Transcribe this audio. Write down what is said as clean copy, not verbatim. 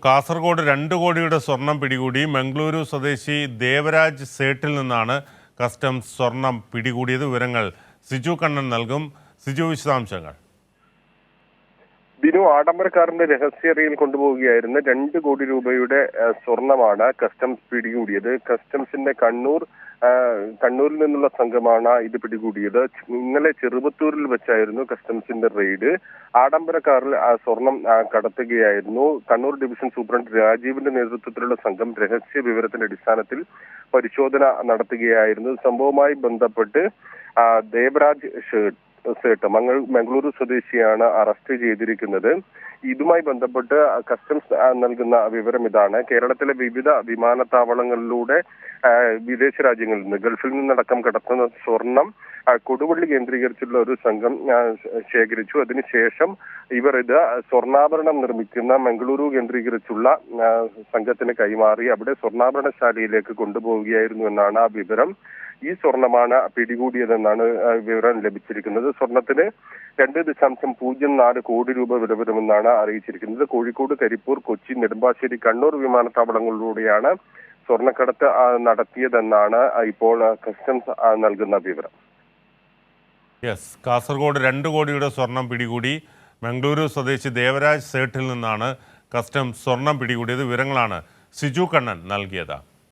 കാസർഗോഡ് 2 കോടിയുടെ സ്വർണം പിടികൂടി. മംഗളൂരു സ്വദേശി ദേവരാജ് സേട്ടിൽ നിന്നാണ് കസ്റ്റംസ് സ്വർണം പിടികൂടിയത്. വിവരങ്ങൾ സിജു കണ്ണൻ നൽകും. സിജു, വിശദാംശങ്ങൾ. ബിനു, ആഡംബരക്കാരന്റെ രഹസ്യറിയിൽ കൊണ്ടുപോവുകയായിരുന്ന 2 കോടി രൂപയുടെ സ്വർണമാണ് കസ്റ്റംസ് പിടികൂടിയത്. കസ്റ്റംസിന്റെ കണ്ണൂരിൽ നിന്നുള്ള സംഘമാണ് ഇത് പിടികൂടിയത്. ഇന്നലെ ചെറുപത്തൂരിൽ വെച്ചായിരുന്നു കസ്റ്റംസിന്റെ റെയ്ഡ്. ആഡംബരക്കാരിൽ സ്വർണം കടത്തുകയായിരുന്നു. കണ്ണൂർ ഡിവിഷൻ സൂപ്രണ്ട് രാജീവിന്റെ നേതൃത്വത്തിലുള്ള സംഘം രഹസ്യ വിവരത്തിന്റെ അടിസ്ഥാനത്തിൽ പരിശോധന നടത്തുകയായിരുന്നു. സംഭവവുമായി ബന്ധപ്പെട്ട് ദേവരാജ് സേട്ട് മംഗളൂരു സ്വദേശിയാണ് അറസ്റ്റ് ചെയ്തിരിക്കുന്നത്. ഇതുമായി ബന്ധപ്പെട്ട് കസ്റ്റംസ് നൽകുന്ന വിവരം ഇതാണ്. കേരളത്തിലെ വിവിധ വിമാനത്താവളങ്ങളിലൂടെ വിദേശ രാജ്യങ്ങളിൽ നിന്ന്, ഗൾഫിൽ നിന്നടക്കം കടത്തുന്ന സ്വർണം കൊടുവള്ളി കേന്ദ്രീകരിച്ചുള്ള ഒരു സംഘം ശേഖരിച്ചു. അതിനുശേഷം ഇവർ ഇത് സ്വർണ്ണാഭരണം നിർമ്മിക്കുന്ന മംഗളൂരു കേന്ദ്രീകരിച്ചുള്ള സംഘത്തിന് കൈമാറി അവിടെ സ്വർണ്ണാഭരണശാലയിലേക്ക് കൊണ്ടുപോവുകയായിരുന്നു എന്നാണ് ആ വിവരം. ഈ സ്വർണമാണ് പിടികൂടിയതെന്നാണ് വിവരം ലഭിച്ചിരിക്കുന്നത്. സ്വർണത്തിന് 2.04 കോടി രൂപ വില വരുമെന്നാണ് അറിയിച്ചിരിക്കുന്നത്. കോഴിക്കോട്, കരിപ്പൂർ, കൊച്ചി, നെടുമ്പാശ്ശേരി, കണ്ണൂർ വിമാനത്താവളങ്ങളിലൂടെയാണ് സ്വർണ്ണക്കടത്ത് നടത്തിയതെന്നാണ് ഇപ്പോൾ കസ്റ്റംസ് നൽകുന്ന വിവരം. കാസർഗോഡ് 2 കോടിയുടെ സ്വർണം പിടികൂടി. മംഗളൂരു സ്വദേശി ദേവരാജ് സേട്ടിൽ നിന്നാണ് കസ്റ്റംസ് സ്വർണം പിടികൂടിയത്. വിവരങ്ങളാണ് സിജു കണ്ണൻ നൽകിയത്.